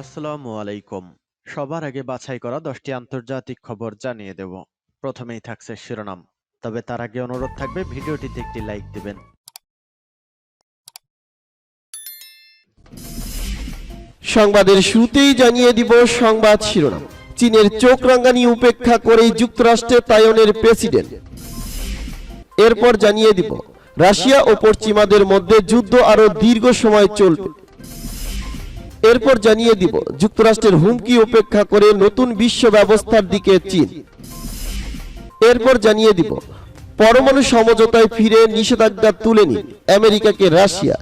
আসসালামু আলাইকুম। সবার আগে বাছাই করা 10টি আন্তর্জাতিক খবর জানিয়ে দেব। প্রথমেই থাকছে শিরোনাম। তবে তার আগে অনুরোধ থাকবে ভিডিওটিতে একটি লাইক দিবেন। সংবাদের শুরুতেই জানিয়ে দিব সংবাদ শিরোনাম। চীনের চোখ রাঙানি উপেক্ষা করেই যুক্তরাষ্ট্রে তাইওয়ানের প্রেসিডেন্ট। এরপর জানিয়ে দিব রাশিয়া ও পশ্চিমাদের মধ্যে যুদ্ধ আরো দীর্ঘ সময় চলবে। এরপর জানিয়ে দিব যুক্তরাষ্ট্রের হুমকি উপেক্ষা করে নতুন বিশ্ব ব্যবস্থার দিকে চীন। এরপর জানিয়ে দিব পরমাণু সমঝোতায় ফিরে নিষেধাজ্ঞা তুলে নিন আমেরিকাকে রাশিয়া।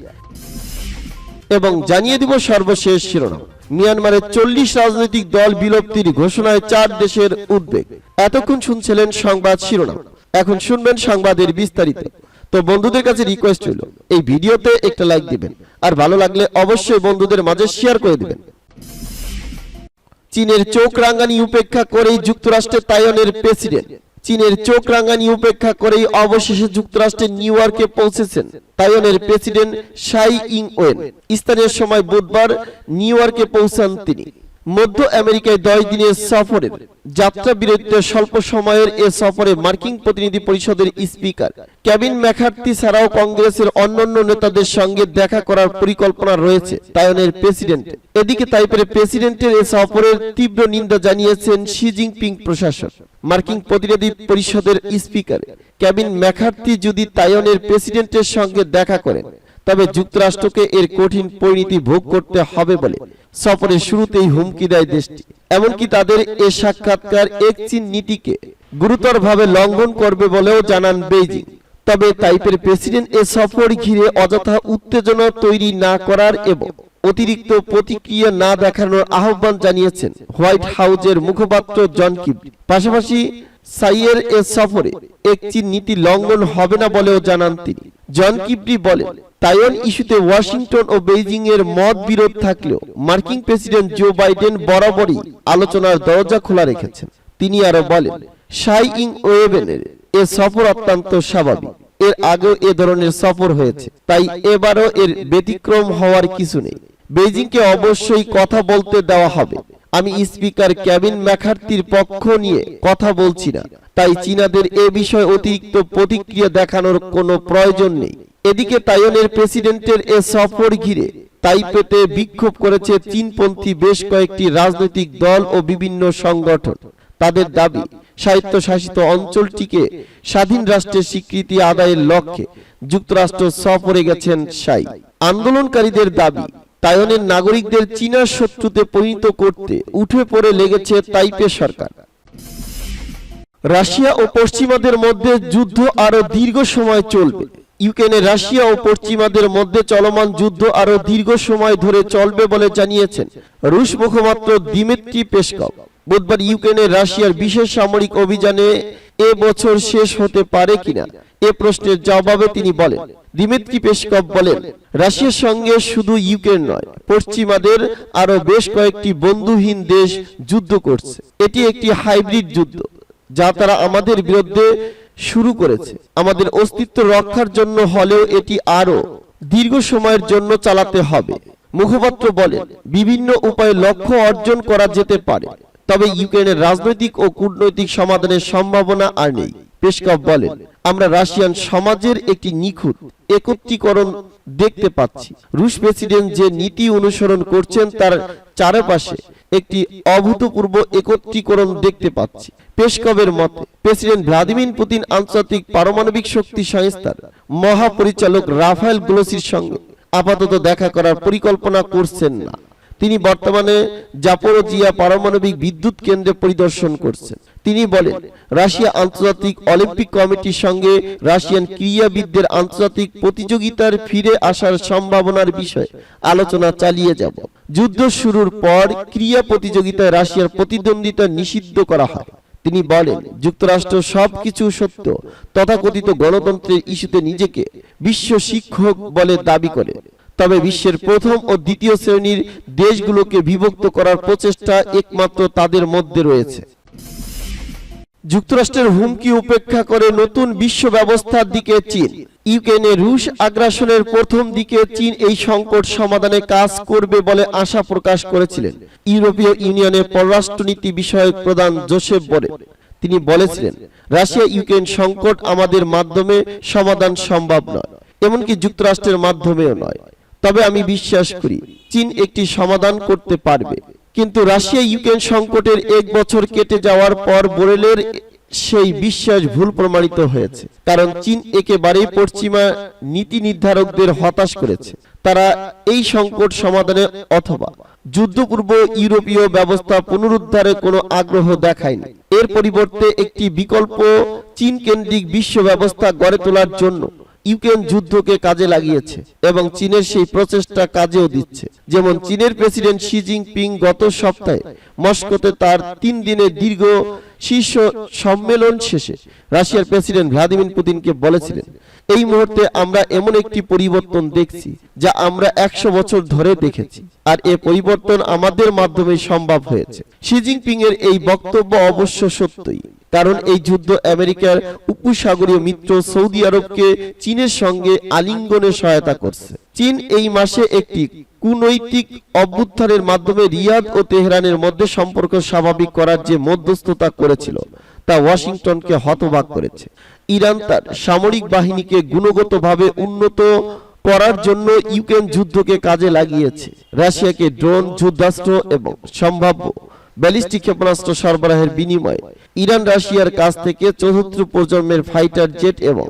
এবং জানিয়ে দিব সর্বশেষ শিরোনাম, মিয়ানমারের 40 রাজনৈতিক দল বিলুপ্তির ঘোষণায় 4 দেশের উদ্বেগ। এতক্ষণ শুনছিলেন সংবাদ শিরোনাম, এখন শুনবেন সংবাদের বিস্তারিত। তো বন্ধুদের কাছে রিকোয়েস্ট হলো এই ভিডিওতে একটা লাইক দিবেন, আর ভালো লাগলে অবশ্যই বন্ধুদের মাঝে শেয়ার করে দিবেন। চীনের চোখ রাঙানি উপেক্ষা করেই যুক্তরাষ্ট্রে তাইওয়ানের প্রেসিডেন্ট। চীনের চোখ রাঙানি উপেক্ষা করেই অবশেষে যুক্তরাষ্ট্রের নিউ ইয়র্কে পৌঁছেছেন তাইওয়ানের প্রেসিডেন্ট সাই ইং ওয়েন। স্থানীয় সময় বুধবার নিউ ইয়র্কে পৌঁছান তিনি। মধ্য আমেরিকায় 10 দিনের সফরের যাত্রা বিরতিতে স্বল্প সময়ের এ সফরে মার্কিন প্রতিনিধি পরিষদের স্পিকার কেভিন ম্যাকার্থি ছাড়াও কংগ্রেসের অন্যান্য নেতাদের সঙ্গে দেখা করার পরিকল্পনা রয়েছে তাইওয়ানের প্রেসিডেন্ট। এদিকে তাইপের প্রেসিডেন্টের এ সফরের তীব্র নিন্দা জানিয়েছেন শি জিনপিং প্রশাসন। মার্কিন প্রতিনিধি পরিষদের স্পিকার কেভিন ম্যাকার্থি যদি তাইওয়ানের প্রেসিডেন্টের সঙ্গে দেখা করেন তবে যুক্তরাষ্ট্রকে এর কঠিন পরিণতি ভোগ করতে হবে বলে সফরের শুরুতেই হুমকি দেয় দেশটি। এমনকি তাদের এ সাক্ষাৎকার এক চীন নীতিকে গুরুতরভাবে লঙ্ঘন করবে বলেও জানান বেইজিং। তবে তাইপের প্রেসিডেন্ট এ সফর ঘিরে অযথা উত্তেজনা তৈরি না করার এবং অতিরিক্ত প্রতিক্রিয়া না দেখানোর আহ্বান জানিয়েছেন হোয়াইট হাউজের মুখপাত্র জন কিবলি। পাশাপাশি সাইয়ের এ সফরে এক চীন নীতি লঙ্ঘন হবে না বলেও জানান তিনি। জন কিবলি বলেন, তাইওয়ান ইস্যুতে ওয়াশিংটন ও বেইজিং এর মত বিরোধ থাকলেও মার্কিন প্রেসিডেন্ট জো বাইডেন বরাবরই আলোচনার দরজা খোলা রেখেছেন। তিনি আরো বলেন, সাই ইং ওয়েনের এ সফর অত্যন্ত স্বাভাবিক। এর আগেও এ ধরনের সফর হয়েছে, তাই এবারও এর ব্যতিক্রম হওয়ার কিছু নেই। বেইজিংকে অবশ্যই কথা বলতে দেওয়া হবে। আমি স্পিকার কেভিন ম্যাকার্থির পক্ষ নিয়ে কথা বলছি না, তাই চীনাদের এ বিষয়ে অতিরিক্ত প্রতিক্রিয়া দেখানোর কোনো প্রয়োজন নেই। এদিকে তাইওয়ানের প্রেসিডেন্টের এ সফর ঘিরে তাইপেতে বিক্ষোভ করেছে চীনপন্থী বেশ কয়েকটি রাজনৈতিক দল ও বিভিন্ন সংগঠন। তাদের দাবি, স্বায়ত্তশাসিত অঞ্চলটিকে স্বাধীন রাষ্ট্রের স্বীকৃতি আদায়ের লক্ষ্যে যুক্তরাষ্ট্র সফরে গেছেন সাই। আন্দোলনকারীদের দাবি, তাইওয়ানের নাগরিকদের চীনা শত্রুতে পরিণত করতে উঠে পড়ে লেগেছে তাইপে সরকার। রাশিয়া ও পশ্চিমাদের মধ্যে যুদ্ধ আরো দীর্ঘ সময় চলবে। ইউক্রেনে রাশিয়া ও পশ্চিমাদের মধ্যে চলমান যুদ্ধ আরো দীর্ঘ সময় ধরে চলবে বলে জানিয়েছেন রুশ মুখপাত্র দিমিত্রি পেসকভ। বুধবার ইউক্রেনে রাশিয়ার বিশেষ সামরিক অভিযানে এ বছর শেষ হতে পারে কিনা এ প্রশ্নের জবাবে তিনি বলেন, দিমিত্রি পেসকভ বলেন, রাশিয়ার সঙ্গে শুধু ইউক্রেন নয়, পশ্চিমাদের আরো বেশ কয়েকটি বন্ধুহীন দেশ যুদ্ধ করছে। এটি একটি হাইব্রিড যুদ্ধ যা তারা আমাদের বিরুদ্ধে শুরু করেছে। আমাদের অস্তিত্ব রক্ষার জন্য হলেও এটি আরো দীর্ঘ সময়ের জন্য চালাতে হবে। মুখপাত্র বলেন, বিভিন্ন উপায়ে লক্ষ্য অর্জন করা যেতে পারে, তবে ইউক্রেনের রাজনৈতিক ও কূটনৈতিক সমাধানের সম্ভাবনা আর নেই। পেসকভ বলেন, আমরা রাশিয়ান সমাজের একটি নিখুঁত একত্রীকরণ দেখতে পাচ্ছি। রুশ প্রেসিডেন্ট যে নীতি অনুসরণ করছেন তার চারপাশে একটি অভূতপূর্ব একত্রীকরণ দেখতে পাচ্ছি। পেসকভের মতে, প্রেসিডেন্ট ভ্লাদিমির পুতিন আন্তর্জাতিক পারমাণবিক শক্তি সংস্থার মহাপরিচালক রাফায়েল গ্রোসির সঙ্গে আপাতত দেখা করার পরিকল্পনা করছেন না। তিনি বর্তমানে জাপোরোজিয়া পারমাণবিক বিদ্যুৎ কেন্দ্রে পরিদর্শন করছেন। তিনি বলেন, রাশিয়া আন্তর্জাতিক অলিম্পিক কমিটির সঙ্গে রাশিয়ান ক্রীড়াবিদদের আন্তর্জাতিক প্রতিযোগিতার ফিরে আসার সম্ভাবনার বিষয়ে আলোচনা চালিয়ে যাব। যুদ্ধ শুরুর পর ক্রীড়া প্রতিযোগিতায় রাশিয়ার প্রতিদ্বন্দ্বিতা নিষিদ্ধ করা হয়। তিনি বলেন, যুক্তরাষ্ট্র সবকিছু সত্য তথাকথিত গণতন্ত্রের ইস্যুতে নিজেকে বিশ্ব শিক্ষক বলে দাবি করে, তবে বিশ্বের প্রথম ও দ্বিতীয় শ্রেণীর দেশগুলোকে বিভক্ত করার প্রচেষ্টা একমাত্র তাদের মধ্যে রয়েছে। যুক্তরাষ্ট্রের হুমকি উপেক্ষা করে নতুন বিশ্ব ব্যবস্থার দিকে চীন। ইউক্রেনে রুশ আগ্রাসনের প্রথম দিকে চীন এই সংকট সমাধানে কাজ করবে বলে আশা প্রকাশ করেছিলেন ইউরোপীয় ইউনিয়নের পররাষ্ট্রনীতি বিষয়ক প্রধান জোসেফ বরেল। তিনি বলেছিলেন, রাশিয়া ইউক্রেন সংকট আমাদের মাধ্যমে সমাধান সম্ভব নয়, এমনকি যুক্তরাষ্ট্রের মাধ্যমেও নয়। তবে আমি বিশ্বাস করি চীন একটি সমাধান করতে পারবে। কিন্তু রাশিয়া ইউক্রেন সংকটের 1 বছর কেটে যাওয়ার পর বোরেলের সেই বিশ্বাস ভুল প্রমাণিত হয়েছে, কারণ চীন একেবারেই পশ্চিমা নীতি নির্ধারকদের হতাশ করেছে। তারা এই সংকট সমাধানে অথবা যুদ্ধপূর্ব ইউরোপীয় ব্যবস্থা পুনরুদ্ধারে কোনো আগ্রহ দেখায়নি। এর পরিবর্তে একটি বিকল্প চীন কেন্দ্রিক বিশ্ব ব্যবস্থা গড়ে তোলার জন্য ইউক্রেন যুদ্ধকে কাজে লাগিয়েছে এবং চীনের সেই প্রচেষ্টা কাজেও দিচ্ছে। যেমন চীনের প্রেসিডেন্ট শি জিনপিং গত সপ্তাহে মস্কোতে তার 3 দিনের দীর্ঘ শীর্ষ সম্মেলন শেষে রাশিয়ার প্রেসিডেন্ট ভ্লাদিমির পুতিনকে বলেছিলেন, এই মুহূর্তে আমরা এমন একটি পরিবর্তন দেখছি যা আমরা 100 বছর ধরে দেখেছি, আর এ পরিবর্তন আমাদের মাধ্যমে সম্ভব হয়েছে। শি জিনপিং এর এই বক্তব্য অবশ্য সত্যই, কারণ এই যুদ্ধ আমেরিকার উপসাগরীয় মিত্র সৌদি আরবকে চীনের সঙ্গে আলিঙ্গনে সহায়তা করছে। চীন এই মাসে একটি কূটনৈতিক অভ্যুত্থানের মাধ্যমে রিয়াদ ও তেহরানের মধ্যে সম্পর্ক স্বাভাবিক করার যে মধ্যস্থতা করেছিল তা ওয়াশিংটনকে হতবাক করেছে। ইরান তার সামরিক বাহিনীকে গুণগতভাবে উন্নত করার জন্য ইউক্রেন যুদ্ধকে কাজে লাগিয়েছে। রাশিয়াকে ড্রোন, যুদ্ধাস্ত্র এবং সম্ভাব্য ব্যালিস্টিক ক্ষেপণাস্ত্র সরবরাহের বিনিময়ে ইরান রাশিয়ার কাছ থেকে 4th প্রজন্মের ফাইটার জেট এবং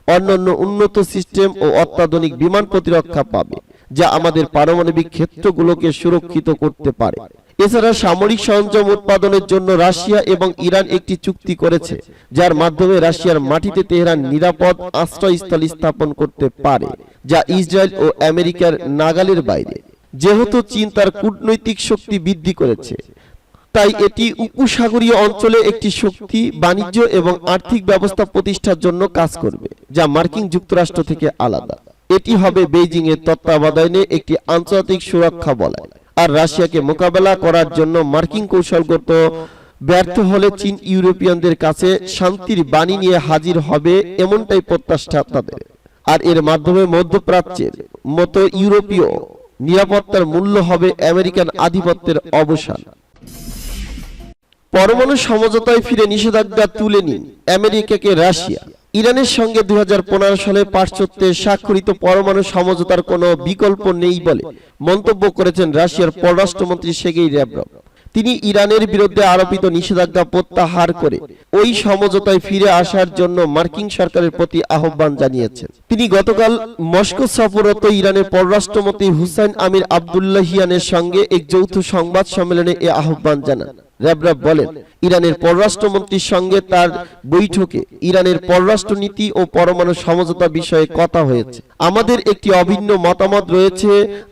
অন্যান্য উন্নত সিস্টেম ও অত্যাধুনিক বিমান প্রতিরক্ষা পাবে, যা আমাদের পারমাণবিক ক্ষেত্রগুলোকে সুরক্ষিত করতে পারে। এছাড়া সামরিক সরঞ্জাম উৎপাদনের জন্য রাশিয়া এবং ইরান একটি চুক্তি করেছে, যার মাধ্যমে রাশিয়ার মাটিতে তেহরান নিরাপদ আশ্রয়স্থল স্থাপন করতে পারে, যা ইসরায়েল ও আমেরিকার নাগালের বাইরে। যেহেতু চীন তার কূটনৈতিক শক্তি বৃদ্ধি করেছে, তাই এটি উপসাগরীয় অঞ্চলে একটি শক্তি, বাণিজ্য এবং আর্থিক ব্যবস্থা প্রতিষ্ঠার জন্য কাজ করবে, যা মার্কিন যুক্তরাষ্ট্র থেকে আলাদা। এটি হবে বেইজিং এর তত্ত্বাবধানে একটি আন্তর্জাতিক সুরক্ষা বলয়। আর রাশিয়াকে মোকাবেলা করার জন্য মার্কিন কৌশলগত ব্যর্থ হলে চীন ইউরোপিয়ানদের কাছে শান্তির বাণী নিয়ে হাজির হবে, এমনটাই প্রত্যাশা তাদের। আর এর মাধ্যমে মধ্যপ্রাচ্যের মতো ইউরোপীয় নিরাপত্তার মূল্য হবে আমেরিকান আধিপত্যের অবসান। পরমাণু সমঝোতায় ফিরে নিষেধাজ্ঞা তুলে নিন আমেরিকাকে রাশিয়া। ইরানের সঙ্গে 2015 সালে পাশ্চাত্যে স্বাক্ষরিত পরমাণু সমঝোতার কোনো বিকল্প নেই বলে মন্তব্য করেছেন রাশিয়ার পররাষ্ট্রমন্ত্রী সের্গেই ল্যাভরভ। তিনি ইরানের বিরুদ্ধে আরোপিত নিষেধাজ্ঞা প্রত্যাহার করে ওই সমঝোতায় ফিরে আসার জন্য মার্কিন সরকারের প্রতি আহ্বান জানিয়েছেন। তিনি গতকাল মস্কো সফররত ইরানের পররাষ্ট্রমন্ত্রী হুসাইন আমির আব্দুল্লাহিয়ানের সঙ্গে এক যৌথ সংবাদ সম্মেলনে এ আহ্বান জানান। ল্যাভরভ বলেন, ইরানের পররাষ্ট্রমন্ত্রীর সঙ্গে তার বৈঠকে ইরানের পররাষ্ট্রনীতি ও পরমাণু সমঝোতা বিষয়ে কথা হয়েছে। আমাদের একটি অভিন্ন মতামত রয়েছে,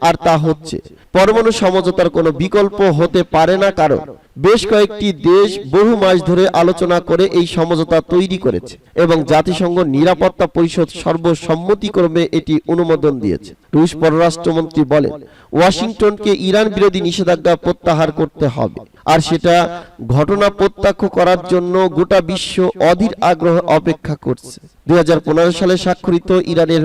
আর তা হচ্ছে পরমাণু সমঝোতার কোনো বিকল্প হতে পারে না, কারণ বেশ কয়েকটি দেশ বহু মাস ধরে আলোচনা করে এই সমঝোতা তৈরি করেছে এবং জাতিসংঘ নিরাপত্তা পরিষদ সর্বসম্মতিক্রমে এটি অনুমোদন দিয়েছে। রুশ পররাষ্ট্রমন্ত্রী বলেন, ওয়াশিংটনকে ইরান বিরোধী নিষেধাজ্ঞা প্রত্যাহার করতে হবে, আর সেটা ঘটনা প্রত্যক্ষ করার জন্য গোটা বিশ্ব অধীর আগ্রহে অপেক্ষা করছে। 2015 সালে স্বাক্ষরিত ইরানের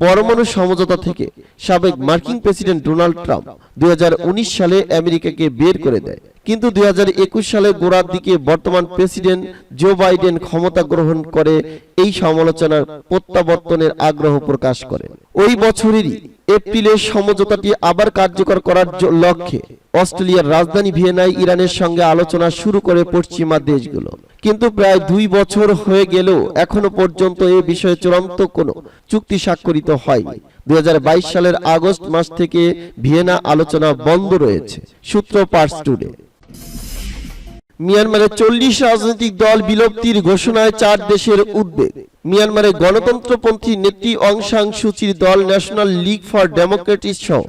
পরমাণু সমঝোতা থেকে সাবেক মার্কিন প্রেসিডেন্ট ডোনাল্ড ট্রাম্প 2019 সালে আমেরিকাকে বের করে দেয়, কিন্তু 2021 সালে গোড়ার দিকে বর্তমান প্রেসিডেন্ট জো বাইডেন ক্ষমতা গ্রহণ করে এই সমালোচনার প্রত্যাবর্তনের আগ্রহ প্রকাশ করেন। ওই বছরেরই এপ্রিলে সমঝোতাটি আবার কার্যকর করার লক্ষ্যে অস্ট্রেলিয়ার রাজধানী ভিয়েনায় ইরানের সঙ্গে আলোচনা শুরু করে পশ্চিমা দেশগুলো, কিন্তু প্রায় 2 বছর হয়ে গেলেও এখনো পর্যন্ত এ বিষয়ে চূড়ান্ত কোনো চুক্তি স্বাক্ষরিত হয়নি। 2022 সালের আগস্ট মাস থেকে ভিয়েনা আলোচনা বন্ধ রয়েছে, সূত্র পার্স টুডে। মিয়ানমারে 40 রাজনৈতিক দল বিলুপ্তির ঘোষণায় 4 দেশের উদ্বেগ। মিয়ানমারে গণতন্ত্রপন্থী নেত্রী অং সান সুচির দল ন্যাশনাল লীগ ফর ডেমোক্রেসি সহ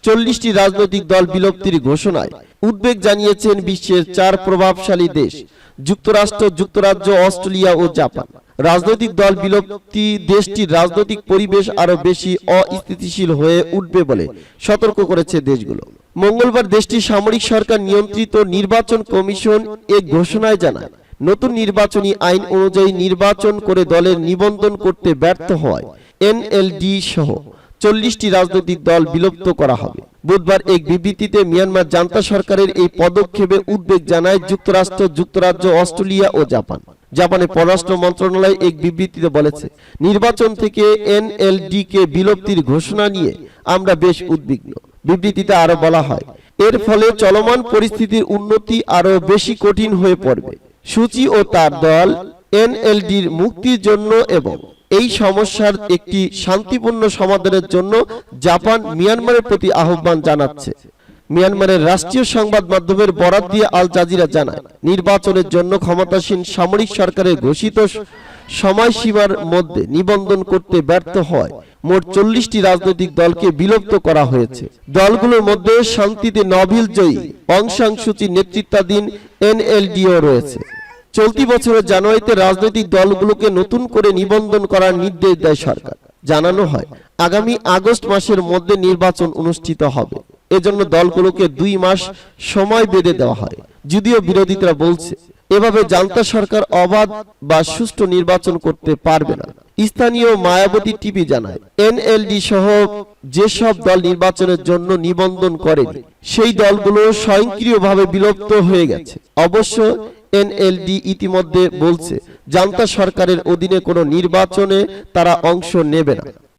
40টি রাজনৈতিক দল বিলুপ্তির ঘোষণায় উদ্বেগ জানিয়েছেন বিশ্বের 4 প্রভাবশালী দেশ, যুক্তরাষ্ট্র, যুক্তরাজ্য, অস্ট্রেলিয়া ও জাপান। রাজনৈতিক দল বিলুপ্তি দেশটির রাজনৈতিক পরিবেশ আরো বেশি অস্থিতিশীল হয়ে উঠবে বলে সতর্ক করেছে দেশগুলো। মঙ্গলবার দেশটির সামরিক সরকার নিয়ন্ত্রিত নির্বাচন কমিশন এক ঘোষণায় জানায়, নতুন নির্বাচনী আইন অনুযায়ী নির্বাচন করে দলের নিবন্ধন করতে ব্যর্থ হওয়ায় এনএলডি সহ 40টি রাজনৈতিক দল বিলুপ্ত করা হবে। বুধবার এক বিবৃতিতে মিয়ানমার জান্তা সরকারের এই পদক্ষেপে উদ্বেগ জানায় যুক্তরাষ্ট্র, যুক্তরাজ্য, অস্ট্রেলিয়া ও জাপান। জাপানের পররাষ্ট্র মন্ত্রণালয় এক বিবৃতিতে বলেছে, নির্বাচন থেকে এনএলডি কে বিলুপ্তির ঘোষণা নিয়ে আমরা বেশ উদ্বিগ্ন। বিবৃতিতে আরো বলা হয়, এর ফলে চলমান পরিস্থিতির উন্নতি আরো বেশি কঠিন হয়ে পড়বে। সূচি ও তার দল এনএলডির মুক্তির জন্য এবং এই সমস্যার একটি শান্তিপূর্ণ সমাধানের জন্য জাপান মিয়ানমারের প্রতি আহ্বান জানাচ্ছে। মিয়ানমারের রাষ্ট্রীয় সংবাদ মাধ্যমের বরাত দিয়ে আল জাজিরা জানায়, নির্বাচনের জন্য ক্ষমতাসীন সামরিক সরকারের ঘোষিত সময়সীমার মধ্যে নিবন্ধন করতে ব্যর্থ হয় মোট 40টি রাজনৈতিক দলকে বিলুপ্ত করা হয়েছে। দলগুলোর মধ্যে শান্তিতে নোবেল জয়ী অং সান সুচির নেতৃত্বাধীন এনএলডিও রয়েছে। চলতি বছরের জানুয়ারিতে রাজনৈতিক দলগুলোকে নতুন করে নিবন্ধন করার নির্দেশ দেয় সরকার। জানানো হয়, আগামী আগস্ট মাসের মধ্যে নির্বাচন অনুষ্ঠিত হবে। এজন্য দলগুলোকে 2 মাস সময় বেঁধে দেওয়া হয়। যদিও বিরোধীরা বলছে, এভাবে জান্তা সরকার অবাধ বা সুষ্ঠু নির্বাচন করতে পারবে না। স্থানীয় মায়াবতী টিভি জানায়, এনএলডি সহ যেসব দল নির্বাচনের জন্য নিবন্ধন করেনি সেই দলগুলো স্বয়ংক্রিয়ভাবে বিলুপ্ত হয়ে গেছে। অবশ্য এনএলডি ইতিমধ্যে বলছে, জান্তা সরকারের অধীনে কোনো নির্বাচনে তারা অংশ নেবে না।